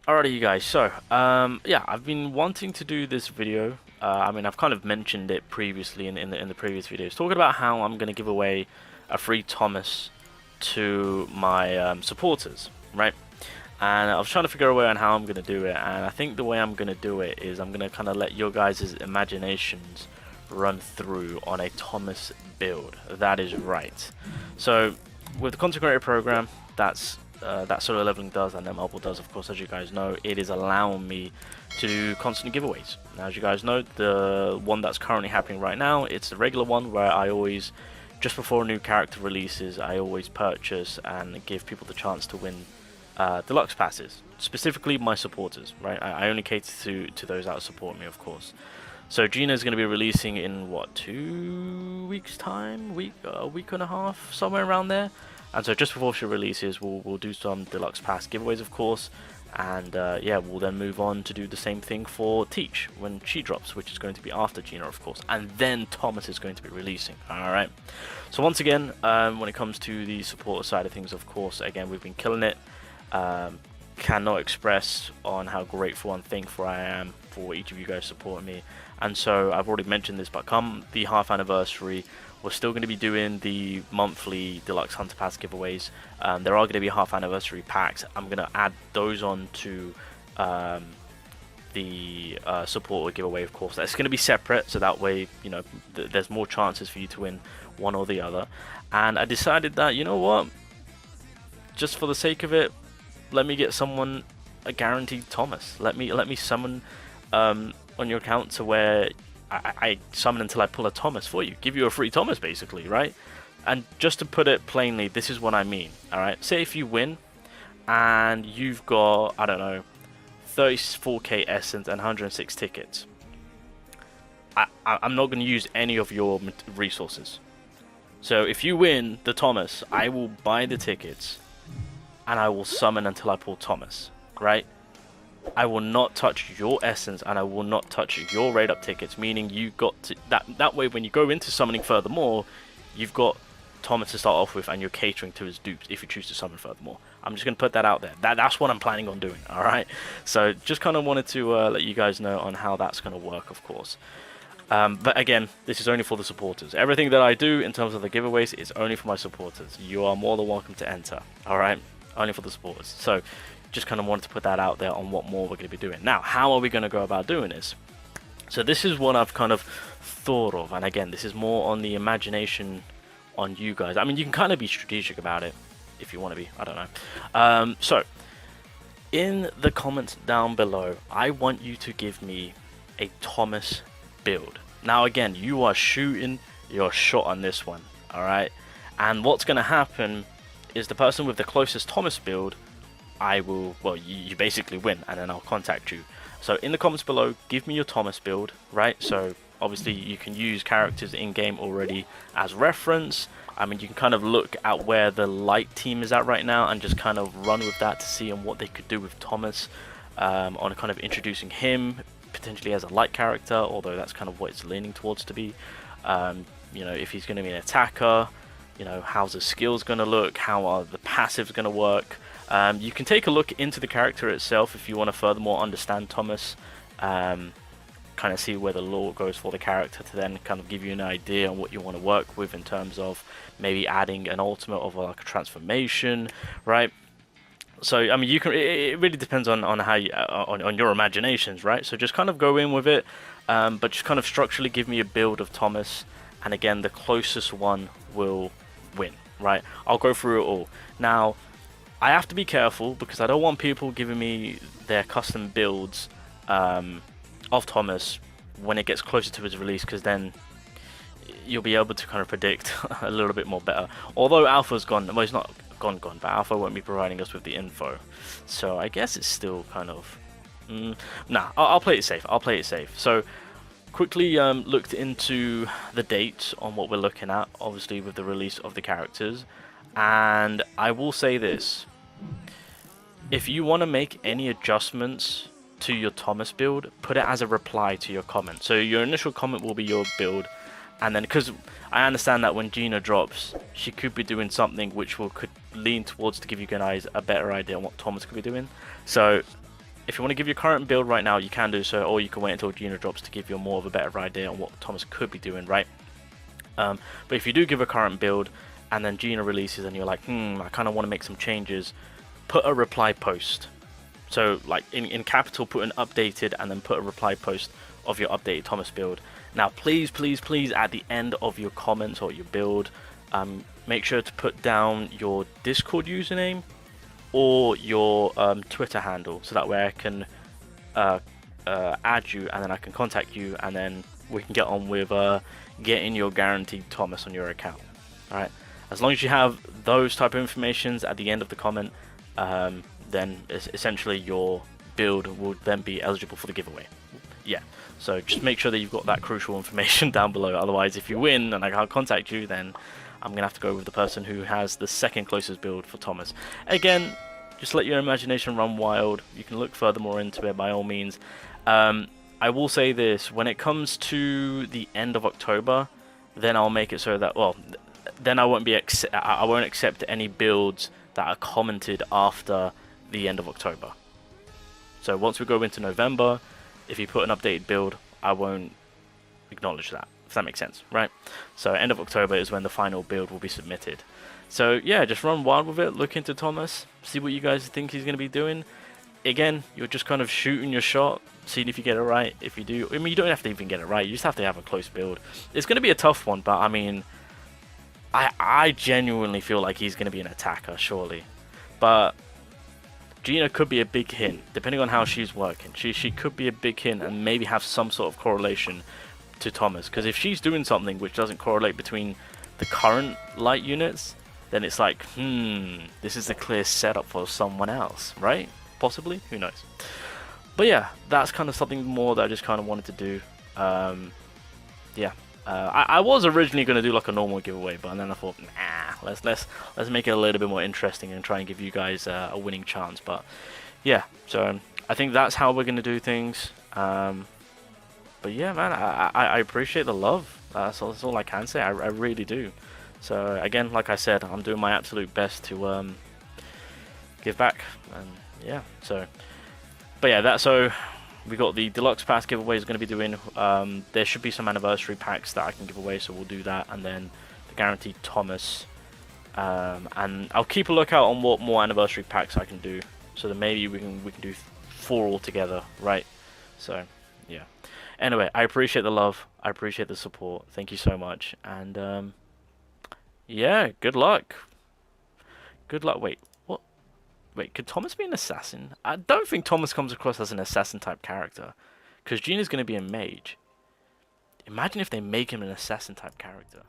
Alrighty, you guys. So, yeah, I've been wanting to do this video. I mean, I've kind of mentioned it previously in the previous videos, talking about how I'm going to give away a free Thomas to my supporters, right? And I was trying to figure a way on how I'm going to do it, and I think the way I'm going to do it is I'm going to kind of let your guys' imaginations run through on a Thomas build. That is right. So, with the content creator program, that sort of leveling does, and then mobile does, of course, as you guys know, it is allowing me to do constant giveaways. Now, as you guys know, the one that's currently happening right now, it's the regular one where I always, just before a new character releases, I always purchase and give people the chance to win deluxe passes, specifically my supporters, right? I only cater to those that support me, of course. So Gina is going to be releasing in what, 2 weeks time, a week and a half, somewhere around there. And so just before she releases, we'll do some deluxe pass giveaways, of course, and yeah, we'll then move on to do the same thing for Teach when she drops, which is going to be after Gina, of course, and then Thomas is going to be releasing. All right. So once again, when it comes to the supporter side of things, of course, again, we've been killing it. Cannot express on how grateful and thankful I am for each of you guys supporting me. And so I've already mentioned this, but come the half anniversary, we're still going to be doing the monthly deluxe hunter pass giveaways. There are going to be half anniversary packs. I'm going to add those on to the supporter giveaway, of course. That's going to be separate, so that way, you know, there's more chances for you to win one or the other. And I decided that, you know what, just for the sake of it, let me get someone a guaranteed Thomas. Let me summon on your account to where I summon until I pull a Thomas for you. Give you a free Thomas, basically, right? And just to put it plainly, this is what I mean, alright? Say if you win, and you've got, I don't know, 34k essence and 106 tickets. I'm not going to use any of your resources. So if you win the Thomas, I will buy the tickets, and I will summon until I pull Thomas, right? I will not touch your essence, and I will not touch your raid up tickets, meaning you got to, that way when you go into summoning furthermore, you've got Thomas to start off with, and you're catering to his dupes if you choose to summon furthermore. I'm just going to put that out there. That's what I'm planning on doing, alright? So just kind of wanted to let you guys know on how that's going to work, of course. But again, this is only for the supporters. Everything that I do in terms of the giveaways is only for my supporters. You are more than welcome to enter, alright? Only for the supporters. So just kind of wanted to put that out there on what more we're going to be doing. Now, how are we going to go about doing this? So this is what I've kind of thought of, and again, this is more on the imagination on you guys. I mean, you can kind of be strategic about it if you want to be. I don't know. So in the comments down below, I want you to give me a Thomas build. Now, again, you are shooting your shot on this one, all right? And what's going to happen is the person with the closest Thomas build, I will, well, you basically win, and then I'll contact you. So in the comments below, give me your Thomas build, right? So obviously you can use characters in game already as reference. I mean, you can kind of look at where the light team is at right now and just kind of run with that to see on what they could do with Thomas, on kind of introducing him potentially as a light character, although that's kind of what it's leaning towards to be. You know, if he's going to be an attacker, you know, how's the skills going to look, how are the passives going to work. You can take a look into the character itself if you want to furthermore understand Thomas, kind of see where the lore goes for the character to then kind of give you an idea on what you want to work with in terms of maybe adding an ultimate of like a transformation, right? So I mean, you can. It really depends on how you, on your imaginations, right? So just kind of go in with it, but just kind of structurally give me a build of Thomas, and again, the closest one will win, right? I'll go through it all now. I have to be careful because I don't want people giving me their custom builds of Thomas when it gets closer to his release, because then you'll be able to kind of predict a little bit more better. Although Alpha's gone, well, it's not gone, but Alpha won't be providing us with the info. So I guess it's still kind of... Nah, I'll play it safe. I'll play it safe. So quickly looked into the dates on what we're looking at, obviously with the release of the characters. And I will say this, if you want to make any adjustments to your Thomas build, put it as a reply to your comment. So your initial comment will be your build, and then, because I understand that when Gina drops, she could be doing something which could lean towards to give you guys a better idea on what Thomas could be doing. So if you want to give your current build right now, you can do so, or you can wait until Gina drops to give you more of a better idea on what Thomas could be doing, right? But if you do give a current build, and then Gina releases, and you're like, I kind of want to make some changes, put a reply post. So, like, in capital, put an updated, and then put a reply post of your updated Thomas build. Now, please, please, please, at the end of your comments or your build, make sure to put down your Discord username or your Twitter handle, so that way I can add you, and then I can contact you, and then we can get on with getting your guaranteed Thomas on your account. Alright, as long as you have those type of informations at the end of the comment, then essentially your build will then be eligible for the giveaway. Yeah, so just make sure that you've got that crucial information down below. Otherwise, if you win and I can't contact you, then I'm going to have to go with the person who has the second closest build for Thomas. Again, just let your imagination run wild. You can look furthermore into it by all means. I will say this, when it comes to the end of October, then I'll make it so that, well, then I won't accept any builds that are commented after the end of October. So once we go into November, if you put an updated build, I won't acknowledge that, if that makes sense, right? So end of October is when the final build will be submitted. So yeah, just run wild with it, look into Thomas, see what you guys think he's going to be doing. Again, you're just kind of shooting your shot, seeing if you get it right. If you do, I mean, you don't have to even get it right, you just have to have a close build. It's going to be a tough one, but I mean, I genuinely feel like he's going to be an attacker, surely. But Gina could be a big hint, depending on how she's working. She could be a big hint and maybe have some sort of correlation to Thomas. Because if she's doing something which doesn't correlate between the current light units, then it's like, this is a clear setup for someone else, right? Possibly? Who knows? But yeah, that's kind of something more that I just kind of wanted to do. Yeah. I was originally going to do like a normal giveaway, but then I thought, nah, let's make it a little bit more interesting and try and give you guys a winning chance. But yeah, so I think that's how we're going to do things. But yeah, man, I appreciate the love. That's all I can say. I really do. So again, like I said, I'm doing my absolute best to give back, and yeah. So, but yeah, so we got the deluxe pass giveaway is going to be doing. There should be some anniversary packs that I can give away, so we'll do that, and then the guaranteed Thomas. And I'll keep a lookout on what more anniversary packs I can do, so that maybe we can do 4 altogether, right? So yeah. Anyway, I appreciate the love. I appreciate the support. Thank you so much, and yeah, good luck. Good luck. Wait, what? Wait, could Thomas be an assassin? I don't think Thomas comes across as an assassin type character, because Gina's going to be a mage. Imagine if they make him an assassin type character.